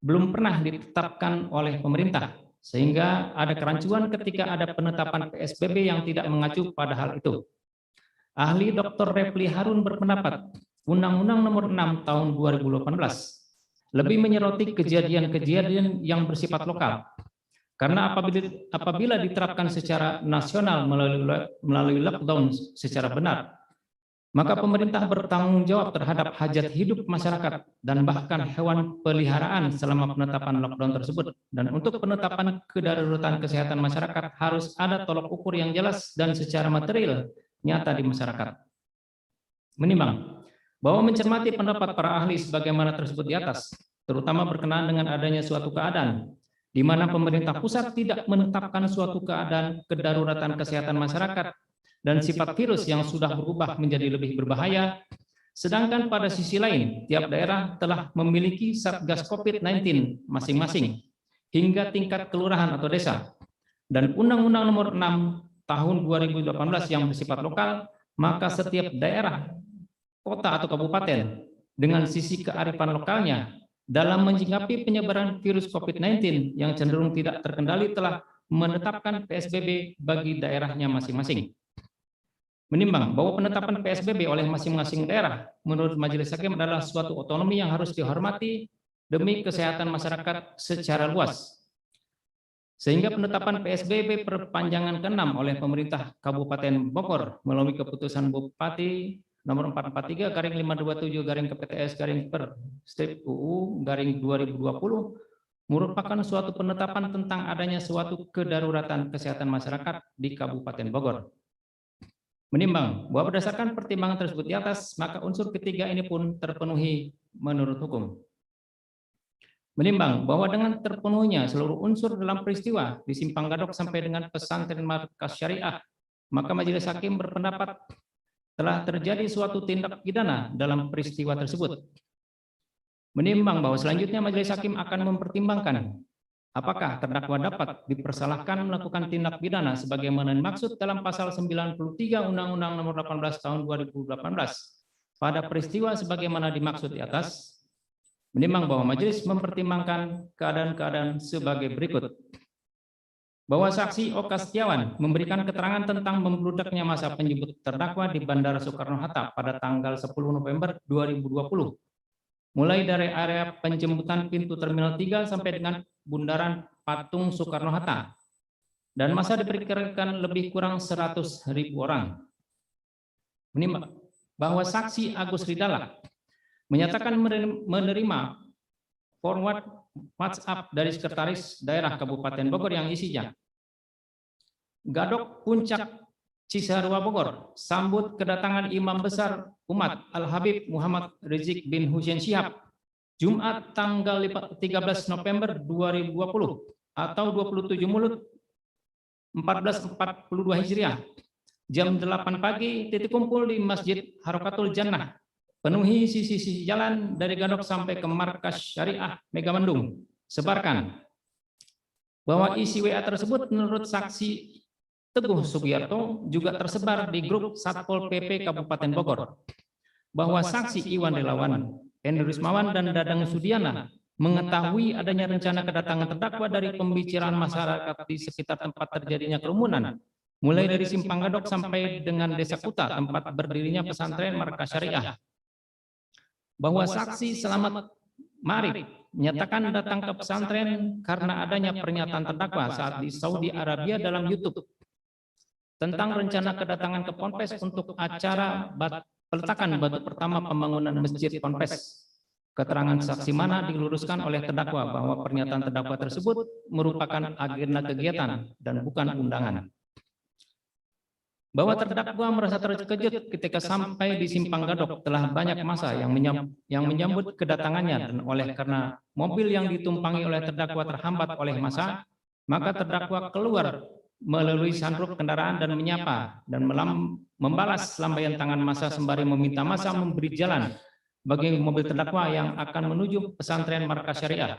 belum pernah ditetapkan oleh pemerintah, sehingga ada kerancuan ketika ada penetapan PSBB yang tidak mengacu pada hal itu. Ahli Dr. Refli Harun berpendapat Undang-Undang Nomor 6 Tahun 2018 lebih menyoroti kejadian-kejadian yang bersifat lokal, karena apabila diterapkan secara nasional melalui lockdown secara benar, maka pemerintah bertanggung jawab terhadap hajat hidup masyarakat dan bahkan hewan peliharaan selama penetapan lockdown tersebut. Dan untuk penetapan kedaruratan kesehatan masyarakat harus ada tolok ukur yang jelas dan secara material nyata di masyarakat. Menimbang bahwa mencermati pendapat para ahli sebagaimana tersebut di atas, terutama berkenaan dengan adanya suatu keadaan di mana pemerintah pusat tidak menetapkan suatu keadaan kedaruratan kesehatan masyarakat dan sifat virus yang sudah berubah menjadi lebih berbahaya, sedangkan pada sisi lain tiap daerah telah memiliki Satgas COVID-19 masing-masing hingga tingkat kelurahan atau desa, dan Undang-Undang Nomor 6 Tahun 2018 yang bersifat lokal, maka setiap daerah, kota atau kabupaten dengan sisi kearifan lokalnya dalam menyikapi penyebaran virus COVID-19 yang cenderung tidak terkendali telah menetapkan PSBB bagi daerahnya masing-masing. Menimbang bahwa penetapan PSBB oleh masing-masing daerah menurut majelis hakim adalah suatu otonomi yang harus dihormati demi kesehatan masyarakat secara luas. Sehingga penetapan PSBB perpanjangan ke-6 oleh pemerintah Kabupaten Bogor melalui keputusan Bupati nomor 443/2027/PTS/per/UU/2020 merupakan suatu penetapan tentang adanya suatu kedaruratan kesehatan masyarakat di Kabupaten Bogor. Menimbang bahwa berdasarkan pertimbangan tersebut di atas, maka unsur ketiga ini pun terpenuhi menurut hukum. Menimbang bahwa dengan terpenuhnya seluruh unsur dalam peristiwa di Simpang Gadok sampai dengan pesantren Markas Syariah, maka Majelis Hakim berpendapat telah terjadi suatu tindak pidana dalam peristiwa tersebut. Menimbang bahwa selanjutnya Majelis Hakim akan mempertimbangkan apakah terdakwa dapat dipersalahkan melakukan tindak pidana sebagaimana dimaksud dalam pasal 93 Undang-Undang Nomor 18 Tahun 2018 pada peristiwa sebagaimana dimaksud di atas. Menimbang bahwa majelis mempertimbangkan keadaan-keadaan sebagai berikut. Bahwa saksi Oka Setiawan memberikan keterangan tentang membludaknya masa penjemput terdakwa di Bandara Soekarno-Hatta pada tanggal 10 November 2020. Mulai dari area penjemputan pintu Terminal 3 sampai dengan Bundaran Patung Soekarno-Hatta. Dan masa diperkirakan lebih kurang 100.000 orang. Menimbang bahwa saksi Agus Ridala menyatakan menerima forward WhatsApp dari Sekretaris Daerah Kabupaten Bogor yang isinya Gadok Puncak Cisarua Bogor sambut kedatangan Imam Besar Umat Al-Habib Muhammad Rizik bin Hussein Syihab Jumat tanggal 13 November 2020 atau 27 Mulut 1442 Hijriah jam 8 pagi titik kumpul di Masjid Harokatul Jannah. Penuhi sisi-sisi jalan dari Gadok sampai ke Markas Syariah Megamendung. Sebarkan bahwa isi WA tersebut menurut saksi Teguh Sugiarto juga tersebar di grup Satpol PP Kabupaten Bogor. Bahwa saksi Iwan Relawan, Henry Rismawan, dan Dadang Sudiana mengetahui adanya rencana kedatangan terdakwa dari pembicaraan masyarakat di sekitar tempat terjadinya kerumunan. Mulai dari Simpang Gadok sampai dengan Desa Kuta, tempat berdirinya pesantren Markas Syariah. Bahwa saksi Selamat Marif menyatakan datang ke pesantren karena adanya pernyataan terdakwa saat di Saudi Arabia dalam YouTube tentang rencana kedatangan ke Ponpes untuk acara peletakan batu pertama pembangunan Masjid Ponpes. Keterangan saksi mana diluruskan oleh terdakwa bahwa pernyataan terdakwa tersebut merupakan agenda kegiatan dan bukan undangan. Bahwa terdakwa merasa terkejut ketika sampai di Simpang Gadok telah banyak massa yang menyambut kedatangannya, dan oleh karena mobil yang ditumpangi oleh terdakwa terhambat oleh massa, maka terdakwa keluar melalui sunroof kendaraan dan menyapa dan membalas lambaian tangan massa sembari meminta massa memberi jalan bagi mobil terdakwa yang akan menuju pesantren Markas Syariah.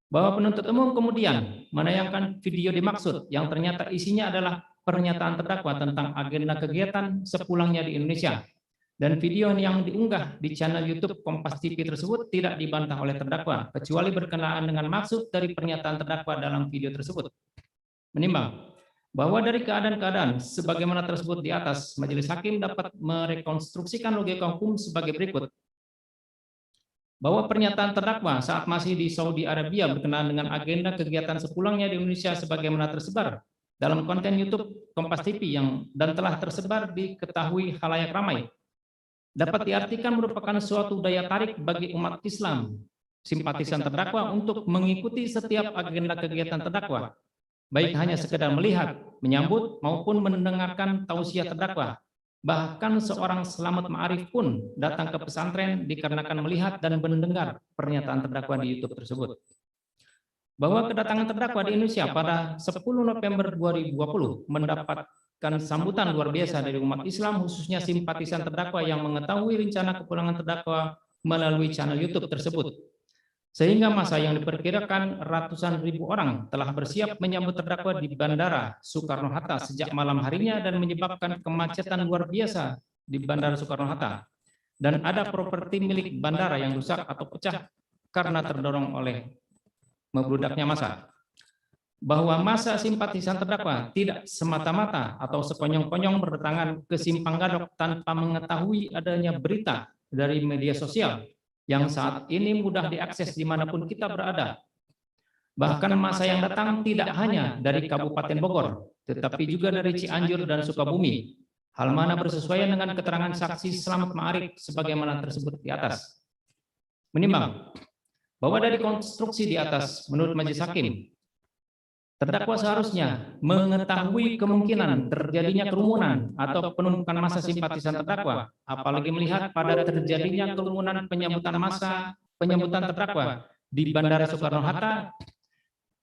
Bahwa penuntut umum kemudian menayangkan video dimaksud yang ternyata isinya adalah pernyataan terdakwa tentang agenda kegiatan sepulangnya di Indonesia, dan video yang diunggah di channel YouTube Kompas TV tersebut tidak dibantah oleh terdakwa kecuali berkenaan dengan maksud dari pernyataan terdakwa dalam video tersebut. Menimbang bahwa dari keadaan-keadaan sebagaimana tersebut di atas, Majelis Hakim dapat merekonstruksikan logika hukum sebagai berikut. Bahwa pernyataan terdakwa saat masih di Saudi Arabia berkenaan dengan agenda kegiatan sepulangnya di Indonesia sebagaimana tersebar dalam konten YouTube Kompas TV dan telah tersebar diketahui khalayak ramai, dapat diartikan merupakan suatu daya tarik bagi umat Islam, simpatisan terdakwa untuk mengikuti setiap agenda kegiatan terdakwa, baik hanya sekedar melihat, menyambut, maupun mendengarkan tausiah terdakwa. Bahkan seorang Selamat Ma'arif pun datang ke pesantren dikarenakan melihat dan mendengar pernyataan terdakwa di YouTube tersebut. Bahwa kedatangan terdakwa di Indonesia pada 10 November 2020 mendapatkan sambutan luar biasa dari umat Islam, khususnya simpatisan terdakwa yang mengetahui rencana kepulangan terdakwa melalui channel YouTube tersebut. Sehingga masa yang diperkirakan ratusan ribu orang telah bersiap menyambut terdakwa di Bandara Soekarno-Hatta sejak malam harinya dan menyebabkan kemacetan luar biasa di Bandara Soekarno-Hatta. Dan ada properti milik bandara yang rusak atau pecah karena terdorong oleh membludaknya massa. Bahwa massa simpatisan terdakwa tidak semata-mata atau sekonyong-konyong berdatangan ke Simpang Gadok tanpa mengetahui adanya berita dari media sosial yang saat ini mudah diakses dimanapun kita berada. Bahkan masa yang datang tidak hanya dari Kabupaten Bogor, tetapi juga dari Cianjur dan Sukabumi. Hal mana bersesuaian dengan keterangan saksi Slamet Ma'arif sebagaimana tersebut di atas. Menimbang bahwa dari konstruksi di atas, menurut majelis hakim, terdakwa seharusnya mengetahui kemungkinan terjadinya kerumunan atau penumpukan massa simpatisan terdakwa, apalagi melihat pada terjadinya kerumunan penyambutan terdakwa di Bandara Soekarno-Hatta.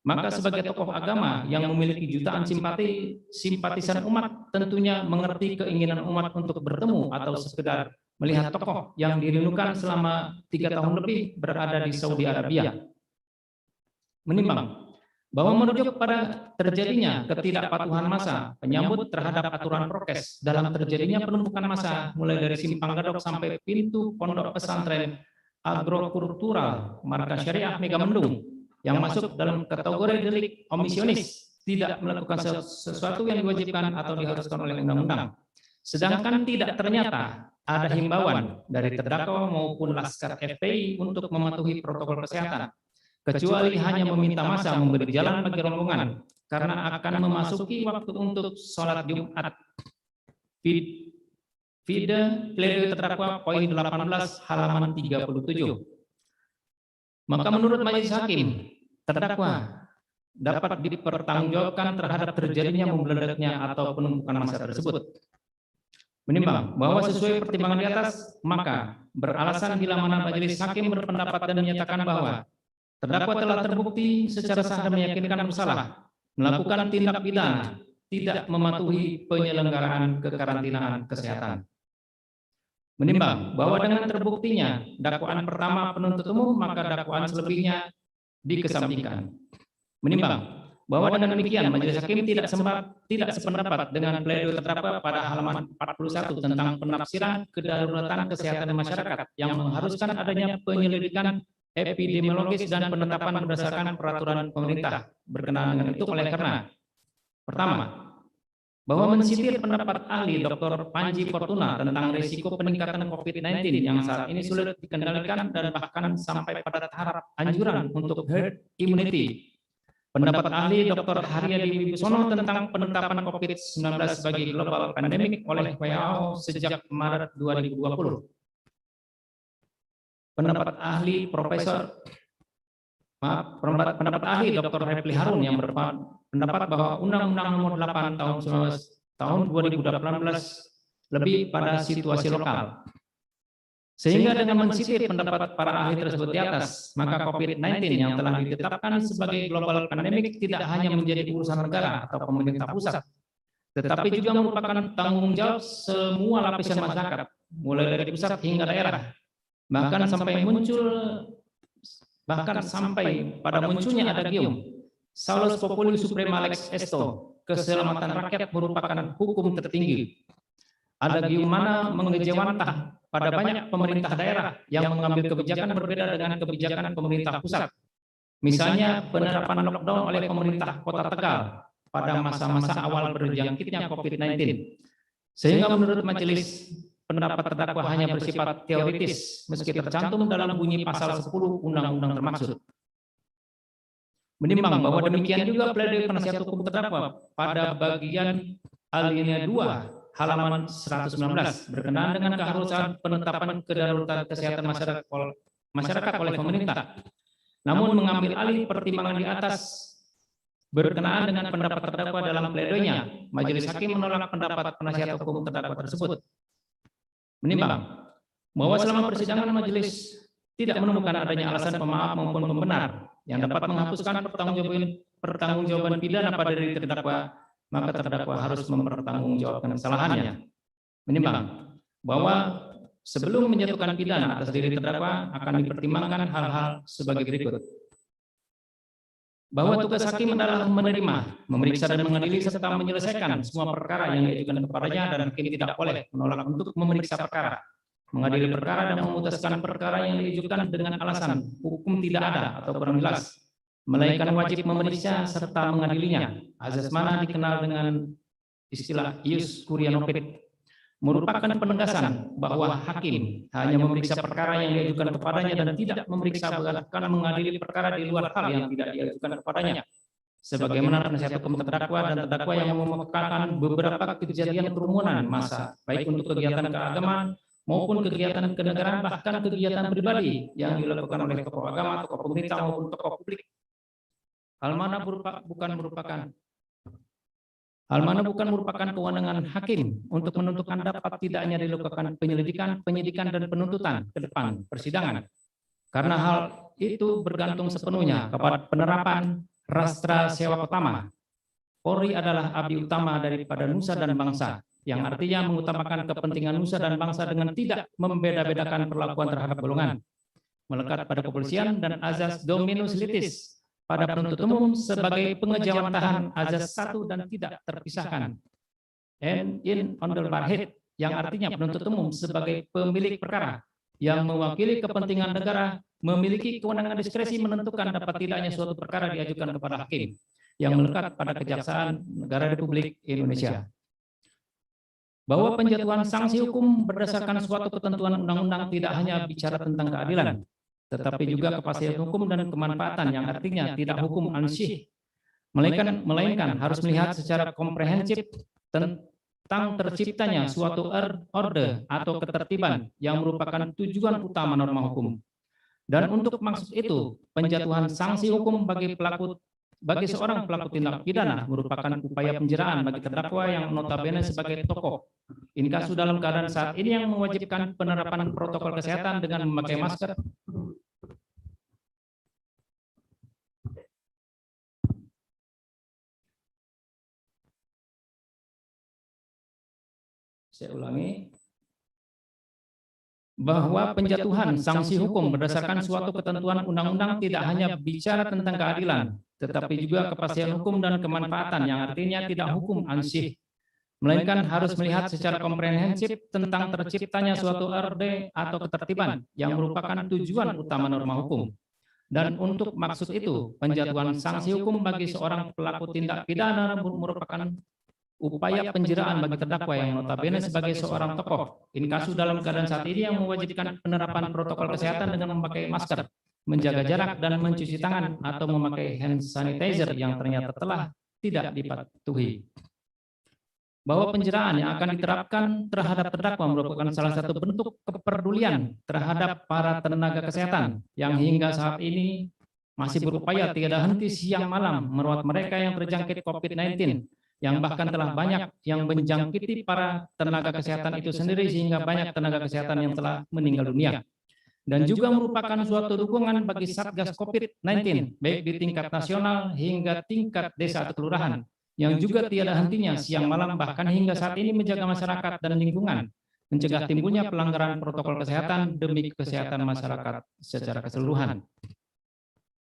Maka sebagai tokoh agama yang memiliki jutaan simpatisan umat, tentunya mengerti keinginan umat untuk bertemu atau sekedar melihat tokoh yang dirindukan selama 3 tahun lebih berada di Saudi Arabia. Menimbang bahwa merujuk pada terjadinya ketidakpatuhan massa penyambut terhadap aturan prokes dalam terjadinya penumpukan massa mulai dari Simpang Gadok sampai pintu Pondok Pesantren Agrokultural Markas Syariah Megamendung yang masuk dalam kategori delik omisionis, tidak melakukan sesuatu yang diwajibkan atau diharuskan oleh undang-undang. Sedangkan tidak ternyata ada himbauan dari terdakwa maupun Laskar FPI untuk mematuhi protokol kesehatan, kecuali hanya meminta massa memberi jalan bagi rombongan karena akan memasuki waktu untuk sholat Jumat. Vide pledoi terdakwa poin 18 halaman 37. Maka menurut majelis hakim, terdakwa dapat dipertanggungjawabkan terhadap terjadinya membeledaknya atau penumpukan massa tersebut. Menimbang bahwa sesuai pertimbangan di atas, maka beralasan bila mana majelis hakim berpendapat dan menyatakan bahwa terdakwa telah terbukti secara sah dan meyakinkan bersalah melakukan tindak pidana tidak mematuhi penyelenggaraan kekarantinaan kesehatan. Menimbang bahwa dengan terbuktinya dakwaan pertama penuntut umum, maka dakwaan selebihnya dikesampingkan. Menimbang bahwa dengan demikian majelis hakim tidak sependapat dengan pledoi terdakwa pada halaman 41 tentang penafsiran kedaruratan kesehatan masyarakat yang mengharuskan adanya penyelidikan epidemiologis dan penetapan berdasarkan peraturan pemerintah berkenaan dengan itu, oleh karena pertama, bahwa mensitir pendapat ahli Dr. Panji Fortuna tentang risiko peningkatan COVID-19 yang saat ini sulit dikendalikan dan bahkan sampai pada tahap anjuran untuk herd immunity. Pendapat ahli Dr. Haryadi Wibisono tentang penetapan COVID-19 sebagai global pandemic oleh WHO sejak Maret 2020. Pendapat ahli pendapat ahli Dr. Refli Harun yang berpendapat bahwa Undang-Undang Nomor 8 tahun 2018 lebih pada situasi lokal. Sehingga dengan mensitir pendapat para ahli tersebut di atas, maka COVID-19 yang telah ditetapkan sebagai global pandemic tidak hanya menjadi urusan negara atau pemerintah pusat, tetapi juga merupakan tanggung jawab semua lapisan masyarakat, mulai dari pusat hingga daerah. Bahkan sampai pada munculnya adagium Salus Populi Suprema Lex Esto, keselamatan rakyat merupakan hukum tertinggi. Adagium mana mengejawantah pada banyak pemerintah daerah yang mengambil kebijakan berbeda dengan kebijakan pemerintah pusat. Misalnya penerapan lockdown oleh pemerintah Kota Tegal pada masa-masa awal berjangkitnya COVID-19. Sehingga menurut majelis, pendapat terdakwa hanya bersifat teoritis meski tercantum dalam bunyi pasal 10 undang-undang termaksud. Menimbang bahwa demikian juga pledoi penasihat hukum terdakwa pada bagian alinea 2 halaman 119 berkenaan dengan keharusan penetapan kedaruratan kesehatan masyarakat oleh pemerintah. Namun mengambil alih pertimbangan di atas berkenaan dengan pendapat terdakwa dalam pledoinya, majelis hakim menolak pendapat penasihat hukum terdakwa tersebut. Menimbang bahwa selama persidangan majelis tidak menemukan adanya alasan pemaaf maupun pembenar yang dapat menghapuskan pertanggungjawaban pidana pada diri terdakwa, maka terdakwa harus mempertanggungjawabkan kesalahannya. Menimbang bahwa sebelum menjatuhkan pidana atas diri terdakwa akan dipertimbangkan hal-hal sebagai berikut. Bahwa tugas hakim adalah menerima, memeriksa dan mengadili serta menyelesaikan semua perkara yang diajukan kepadanya, dan hakim tidak boleh menolak untuk memeriksa perkara, mengadili perkara dan memutuskan perkara yang diajukan dengan alasan hukum tidak ada atau kurang jelas, melainkan wajib memeriksa serta mengadilinya. Azas mana dikenal dengan istilah ius curia nocet. merupakan penegasan bahwa hakim hanya memeriksa perkara yang diajukan kepadanya dan tidak memeriksa bahkan mengadili perkara di luar hal yang tidak diajukan kepadanya. Sebagaimana penasihat hukum terdakwa dan terdakwa yang memekarkan beberapa kejadian kerumunan massa, baik untuk kegiatan keagamaan maupun kegiatan kenegaraan, bahkan kegiatan pribadi yang dilakukan oleh tokoh agama, tokoh pemerintah maupun tokoh publik. Hal mana bukan merupakan kewenangan hakim untuk menentukan dapat tidaknya dilakukan penyelidikan, penyidikan, dan penuntutan ke depan persidangan. Karena hal itu bergantung sepenuhnya kepada penerapan rastra sewa pertama. Polri adalah abdi utama daripada nusa dan bangsa, yang artinya mengutamakan kepentingan nusa dan bangsa dengan tidak membeda-bedakan perlakuan terhadap golongan. Melekat pada kepolisian dan azas dominus litis pada penuntut umum sebagai pengejawantahan azas satu dan tidak terpisahkan. And in on the barhead, yang artinya penuntut umum sebagai pemilik perkara yang mewakili kepentingan negara memiliki kewenangan diskresi menentukan dapat tidaknya suatu perkara diajukan kepada hakim yang melekat pada Kejaksaan Negara Republik Indonesia. Bahwa penjatuhan sanksi hukum berdasarkan suatu ketentuan undang-undang tidak hanya bicara tentang keadilan, tetapi juga kepastian hukum dan kemanfaatan, yang artinya tidak hukum ansih, melainkan harus melihat secara komprehensif tentang terciptanya suatu orde atau ketertiban yang merupakan tujuan utama norma hukum. Dan untuk maksud itu, penjatuhan sanksi hukum bagi seorang pelaku tindak pidana merupakan upaya penjeraan bagi terdakwa yang notabene sebagai tokoh inkasu dalam keadaan saat ini yang mewajibkan penerapan protokol kesehatan dengan memakai masker, saya ulangi, bahwa penjatuhan sanksi hukum berdasarkan suatu ketentuan undang-undang tidak hanya bicara tentang keadilan, tetapi juga kepastian hukum dan kemanfaatan, yang artinya tidak hukum ansih, melainkan harus melihat secara komprehensif tentang terciptanya suatu orde atau ketertiban yang merupakan tujuan utama norma hukum. Dan untuk maksud itu, penjatuhan sanksi hukum bagi seorang pelaku tindak pidana merupakan upaya penjeraan bagi terdakwa yang notabene sebagai seorang tokoh inkasu dalam keadaan saat ini yang mewajibkan penerapan protokol kesehatan dengan memakai masker, menjaga jarak, dan mencuci tangan atau memakai hand sanitizer yang ternyata telah tidak dipatuhi. Bahwa penjeraan yang akan diterapkan terhadap terdakwa merupakan salah satu bentuk kepedulian terhadap para tenaga kesehatan yang hingga saat ini masih berupaya tiada henti siang malam merawat mereka yang terjangkit COVID-19, yang bahkan telah banyak yang menjangkiti para tenaga kesehatan itu sendiri sehingga banyak tenaga kesehatan yang telah meninggal dunia. Dan juga merupakan suatu dukungan bagi Satgas COVID-19 baik di tingkat nasional hingga tingkat desa atau kelurahan, yang juga tiada hentinya siang malam bahkan hingga saat ini menjaga masyarakat dan lingkungan, mencegah timbulnya pelanggaran protokol kesehatan demi kesehatan masyarakat secara keseluruhan.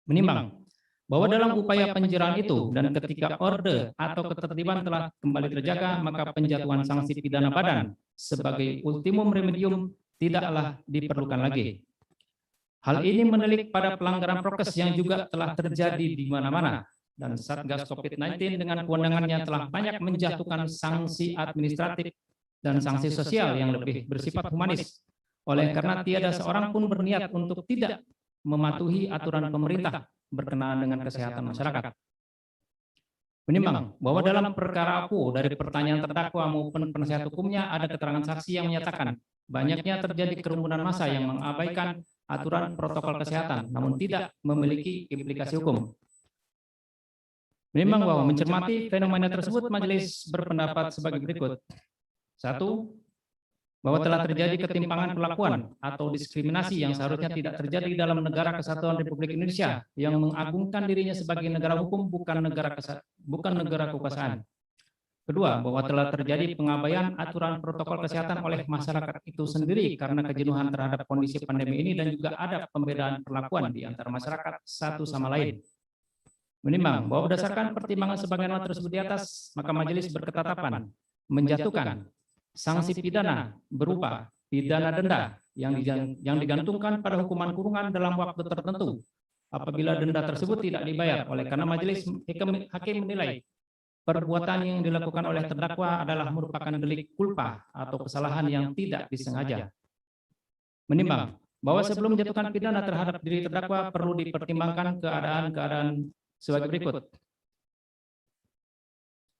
Menimbang bahwa dalam upaya penjeraan itu dan ketika orde atau ketertiban telah kembali terjaga, maka penjatuhan sanksi pidana badan sebagai ultimum remedium tidaklah diperlukan lagi. Hal ini menilik pada pelanggaran prokes yang juga telah terjadi di mana-mana, dan Satgas COVID-19 dengan kewenangannya telah banyak menjatuhkan sanksi administratif dan sanksi sosial yang lebih bersifat humanis. Oleh karena tiada seorang pun berniat untuk tidak mematuhi aturan pemerintah berkenaan dengan kesehatan masyarakat. Menimbang bahwa dalam perkara aku dari pertanyaan terdakwa maupun penasihat hukumnya ada keterangan saksi yang menyatakan banyaknya terjadi kerumunan massa yang mengabaikan aturan protokol kesehatan namun tidak memiliki implikasi hukum. Menimbang bahwa mencermati fenomena tersebut, majelis berpendapat sebagai berikut. 1. Bahwa telah terjadi ketimpangan perlakuan atau diskriminasi yang seharusnya tidak terjadi dalam negara kesatuan Republik Indonesia yang mengagungkan dirinya sebagai negara hukum bukan negara kekuasaan. 2. Bahwa telah terjadi pengabaian aturan protokol kesehatan oleh masyarakat itu sendiri karena kejenuhan terhadap kondisi pandemi ini dan juga ada pembedaan perlakuan di antara masyarakat satu sama lain. Menimbang bahwa berdasarkan pertimbangan sebagaimana tersebut di atas, maka majelis berketetapan menjatuhkan sanksi pidana berupa pidana denda yang digantungkan pada hukuman kurungan dalam waktu tertentu apabila denda tersebut tidak dibayar. Oleh karena majelis hakim menilai perbuatan yang dilakukan oleh terdakwa adalah merupakan delik culpa atau kesalahan yang tidak disengaja. Menimbang bahwa sebelum menjatuhkan pidana terhadap diri terdakwa perlu dipertimbangkan keadaan-keadaan sebagai berikut.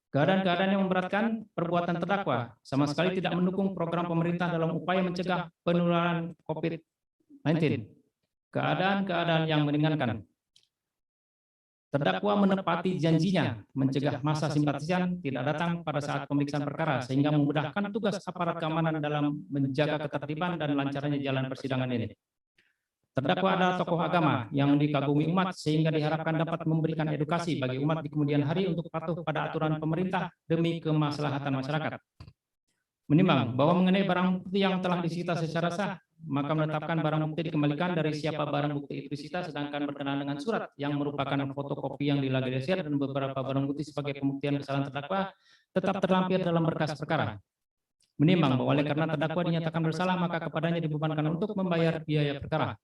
Keadaan-keadaan yang memberatkan perbuatan terdakwa sama sekali tidak mendukung program pemerintah dalam upaya mencegah penularan COVID-19. Keadaan-keadaan yang meringankan. Terdakwa menepati janjinya mencegah massa simpatisan tidak datang pada saat pemeriksaan perkara sehingga memudahkan tugas aparat keamanan dalam menjaga ketertiban dan lancarnya jalan persidangan ini. Terdakwa adalah tokoh agama yang dikagumi umat sehingga diharapkan dapat memberikan edukasi bagi umat di kemudian hari untuk patuh pada aturan pemerintah demi kemaslahatan masyarakat. Menimbang bahwa mengenai barang bukti yang telah disita secara sah, maka menetapkan barang bukti dikembalikan dari siapa barang bukti itu disita, sedangkan berkenaan dengan surat yang merupakan fotokopi yang dilagirisir dan beberapa barang bukti sebagai pembuktian kesalahan terdakwa tetap terlampir dalam berkas perkara. Menimbang bahwa oleh karena terdakwa dinyatakan bersalah, maka kepadanya dibebankan untuk membayar biaya perkara.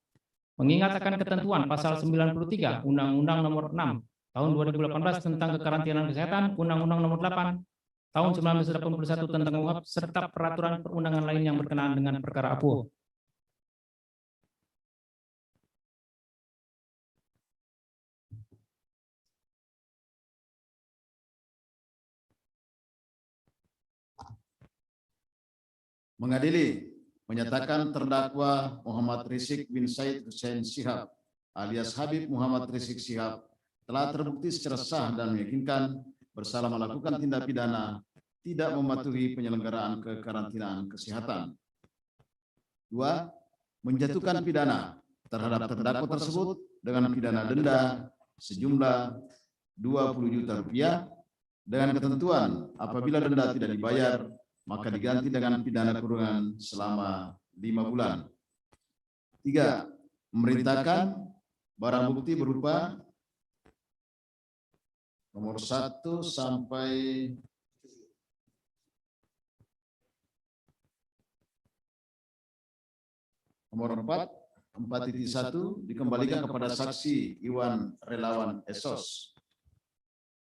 Mengingat akan ketentuan pasal 93 Undang-Undang Nomor 6 Tahun 2018 tentang kekarantinaan kesehatan, Undang-Undang Nomor 8 Tahun 1981 tentang UHAP, serta peraturan perundangan lain yang berkenaan dengan perkara APO. Mengadili, menyatakan terdakwa Muhammad Rizik bin Said Hussein Shihab alias Habib Muhammad Rizik Shihab telah terbukti secara sah dan meyakinkan bersalah melakukan tindak pidana tidak mematuhi penyelenggaraan kekarantinaan kesehatan. 2. Menjatuhkan pidana terhadap terdakwa tersebut dengan pidana denda sejumlah 20 juta rupiah dengan ketentuan apabila denda tidak dibayar maka diganti dengan pidana kurungan selama 5 bulan. 3. Memerintahkan barang bukti berupa nomor 1 sampai nomor 4.1 dikembalikan kepada saksi Iwan Relawan Esos.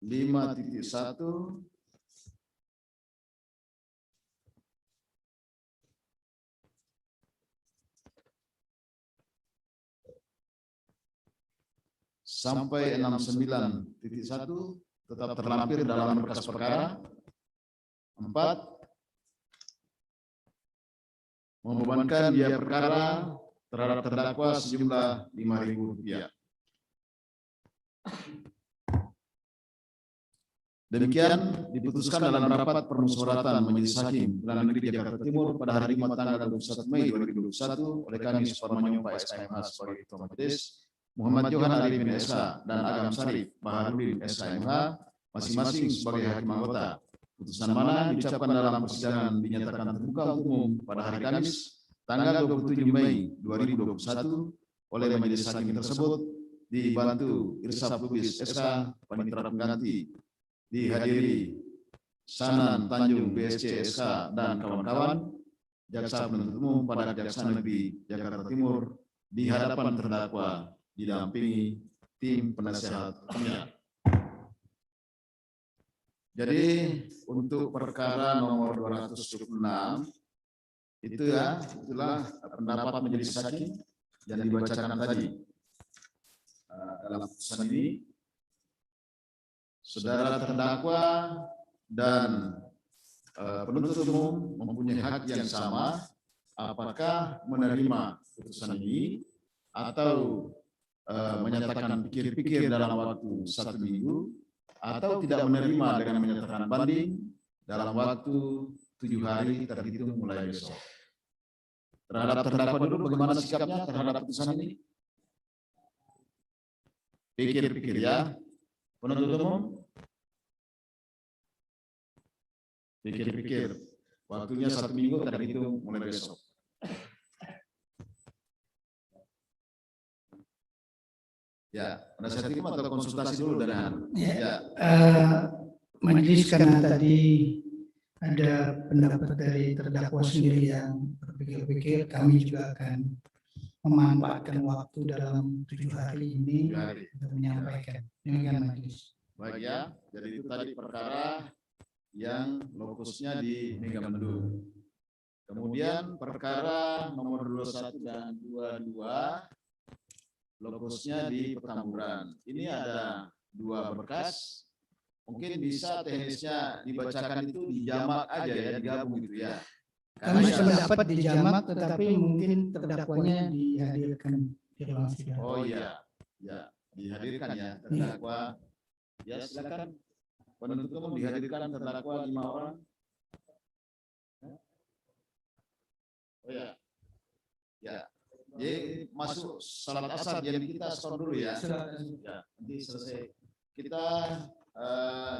5.1 sampai 69.1 tetap terlampir dalam berkas perkara. 4. Membebankan biaya perkara terhadap terdakwa sejumlah Rp5.000. Demikian diputuskan dalam rapat permusyawaratan Majelis Hakim Pengadilan Negeri Jakarta Timur pada hari Jumat tanggal 21 Mei 2021 oleh kami Suparmanyo Pak SKMH sebagai Ketua Majelis, Muhammad Johan Arifin SH dan Agam Sarif Baharudin SKMH masing-masing sebagai hakim anggota. Putusan mana diucapkan dalam persidangan dinyatakan terbuka untuk umum pada hari Kamis tanggal 27 Mei 2021 oleh Majelis Hakim tersebut dibantu Irsaf Lubis SK Panitera Pengganti, dihadiri Sanan Tanjung BSC SK dan kawan-kawan, Jaksa Penuntut Umum pada Kejaksaan Negeri Jakarta Timur di hadapan terdakwa didampingi tim penasehat hukumnya. Jadi untuk perkara nomor 226 itu ya, itulah pendapat Majelis Hakim yang dibacakan tadi. Dalam putusan ini, saudara terdakwa dan penuntut umum mempunyai hak yang sama, apakah menerima putusan ini atau menyatakan pikir-pikir dalam waktu 1 minggu, atau tidak menerima dengan menyatakan banding dalam waktu 7 hari terhitung mulai besok. Terhadap terdakwa dulu bagaimana sikapnya terhadap putusan ini? Pikir-pikir ya. Penuntut umum? Pikir-pikir. Waktunya 1 minggu terhitung mulai besok. Ya, penasihat hukum atau konsultasi dulu dengan ya. Majelis karena tadi ada pendapat dari terdakwa sendiri yang berpikir-pikir, kami juga akan memanfaatkan waktu dalam 7 hari ini untuk menyampaikan. Demikian Majelis. Baik ya, jadi itu tadi perkara yang lokusnya di Megamendung. Kemudian perkara nomor 21 dan 22 lokusnya di Petamburan. Ini ada 2 berkas. Mungkin bisa teknisnya dibacakan itu di jamak aja ya, digabung gitu ya. Kami Karena sependapat di jamak, tetapi mungkin terdakwanya dihadirkan di ruang sidang. oh iya, ya dihadirkan ya terdakwa. Ya silakan penuntut umum dihadirkan terdakwa 5 orang. Oh ya, ya. Jadi masuk salat asar, jadi kita skor dulu ya. Ya, nanti selesai kita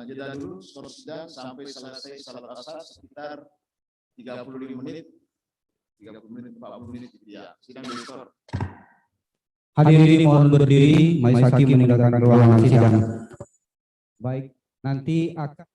jeda dulu skor sidang sampai selesai salat asar sekitar 35 menit, 40 menit gitu ya. Sidang di skor. Hadirin mohon berdiri, majelis hakim meninggalkan ruangan sidang. Baik, nanti akan